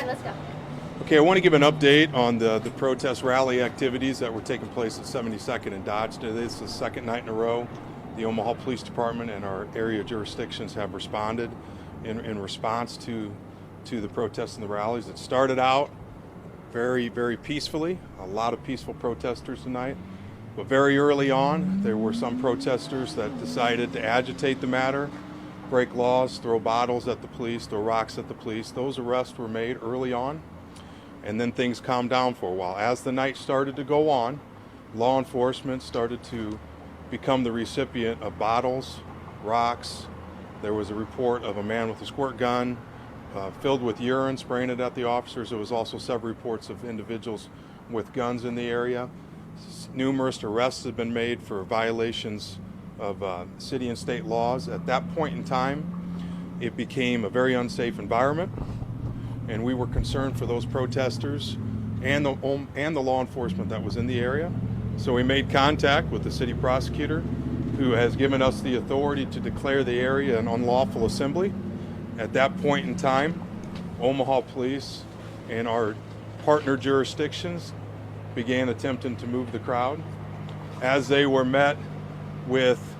right, let's go. Okay, I want to give an update on the protest rally activities that were taking place at 72nd and Dodge. This is the second night in a row. The Omaha Police Department and our area jurisdictions have responded in response to the protests and the rallies. It started out very, very peacefully. A lot of peaceful protesters tonight. But very early on, there were some protesters that decided to agitate the matter, break laws, throw bottles at the police, throw rocks at the police. Those arrests were made early on. And then things calmed down for a while. As the night started to go on, law enforcement started to become the recipient of bottles, rocks. There was a report of a man with a squirt gun filled with urine, spraying it at the officers. There was also several reports of individuals with guns in the area. Numerous arrests have been made for violations of city and state laws. At that point in time, it became a very unsafe environment. And we were concerned for those protesters and the law enforcement that was in the area. So we made contact with the city prosecutor, who has given us the authority to declare the area an unlawful assembly. At that point in time, Omaha Police and our partner jurisdictions began attempting to move the crowd. As they were met with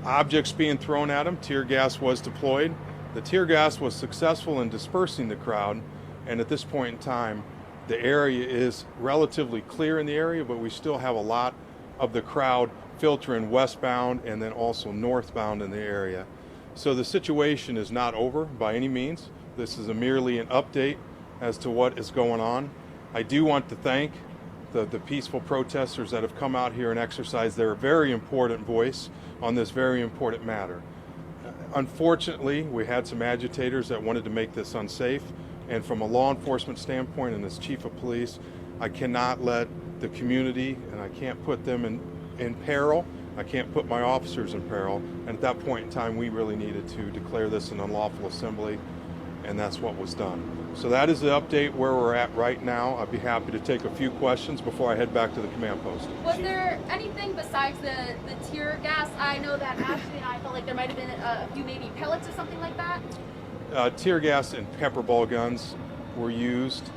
objects being thrown at them, tear gas was deployed. The tear gas was successful in dispersing the crowd, and at this point in time, the area is relatively clear in the area, but we still have a lot of the crowd filtering westbound and then also northbound in the area. So the situation is not over by any means. This is merely an update as to what is going on. I do want to thank the peaceful protesters that have come out here and exercised their very important voice on this very important matter. Unfortunately, we had some agitators that wanted to make this unsafe, and from a law enforcement standpoint and as chief of police, I cannot let the community, and I can't put them in peril. I can't put my officers in peril. And at that point in time, we really needed to declare this an unlawful assembly, and that's what was done. So that is the update where we're at right now. I'd be happy to take a few questions before I head back to the command post. Was there anything besides the tear gas? I know that Ashley and I felt like there might have been a few maybe pellets or something like that. Tear gas and pepper ball guns were used.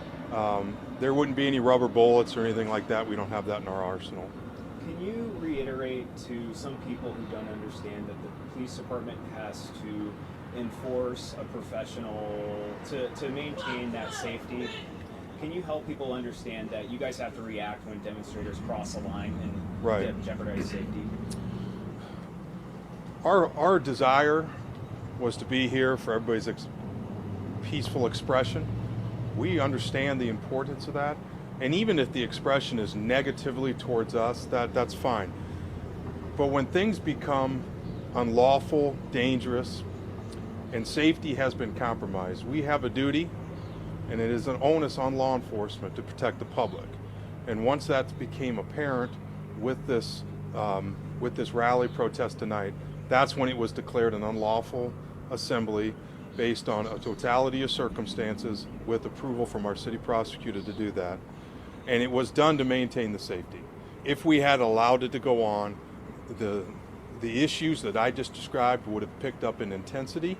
There wouldn't be any rubber bullets or anything like that. We don't have that in our arsenal. Can you reiterate to some people who don't understand that the police department has to enforce a professional to maintain that safety? Can you help people understand that you guys have to react when demonstrators cross a line and jeopardize safety? Our desire was to be here for everybody's peaceful expression. We understand the importance of that. And even if the expression is negatively towards us, that's fine. But when things become unlawful, dangerous, and safety has been compromised, we have a duty, and it is an onus on law enforcement to protect the public. And once that became apparent with this rally protest tonight, that's when it was declared an unlawful assembly based on a totality of circumstances with approval from our city prosecutor to do that. And it was done to maintain the safety. If we had allowed it to go on, the issues that I just described would have picked up in intensity,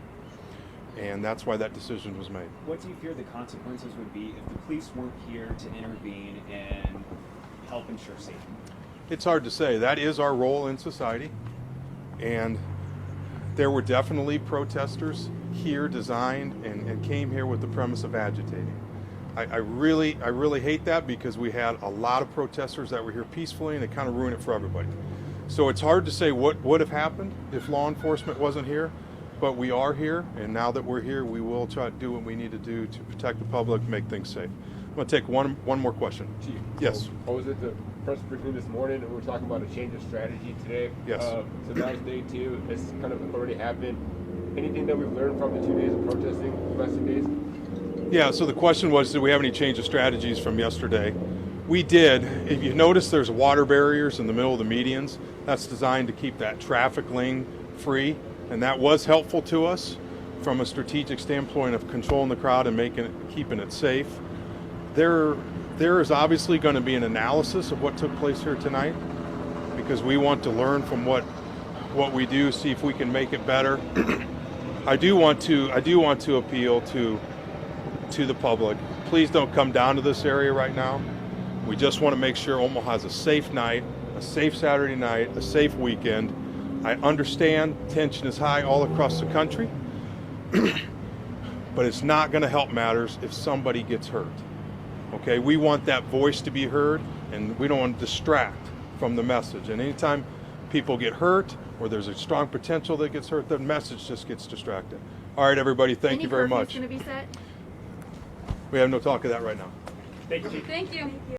and that's why that decision was made. What do you fear the consequences would be if the police weren't here to intervene and help ensure safety? It's hard to say. That is our role in society, and there were definitely protesters here designed and came here with the premise of agitating. I really hate that, because we had a lot of protesters that were here peacefully, and it kind of ruined it for everybody. So it's hard to say what would have happened if law enforcement wasn't here, but we are here, and now that we're here, we will try to do what we need to do to protect the public, make things safe. I'm going to take one more question. Chief, yes. So I was at the press briefing this morning, and we were talking about a change of strategy today. Yes. So that was day 2. It's kind of already happened. Anything that we've learned from the 2 days of protesting, the last 2 days? Yeah, so the question was, did we have any change of strategies from yesterday? We did. If you notice, there's water barriers in the middle of the medians. That's designed to keep that traffic lane free, and that was helpful to us from a strategic standpoint of controlling the crowd and keeping it safe. There is obviously going to be an analysis of what took place here tonight, because we want to learn from what we do, see if we can make it better. I do want to appeal to to the public, please don't come down to this area right now. We just want to make sure Omaha has a safe night, a safe Saturday night, a safe weekend. I understand tension is high all across the country, but it's not going to help matters if somebody gets hurt. Okay, we want that voice to be heard, and we don't want to distract from the message. And anytime people get hurt or there's a strong potential that gets hurt, the message just gets distracted. All right, everybody, thank you very much. Any curfews going to be set? We have no talk of that right now. Thank you, Chief. Thank you.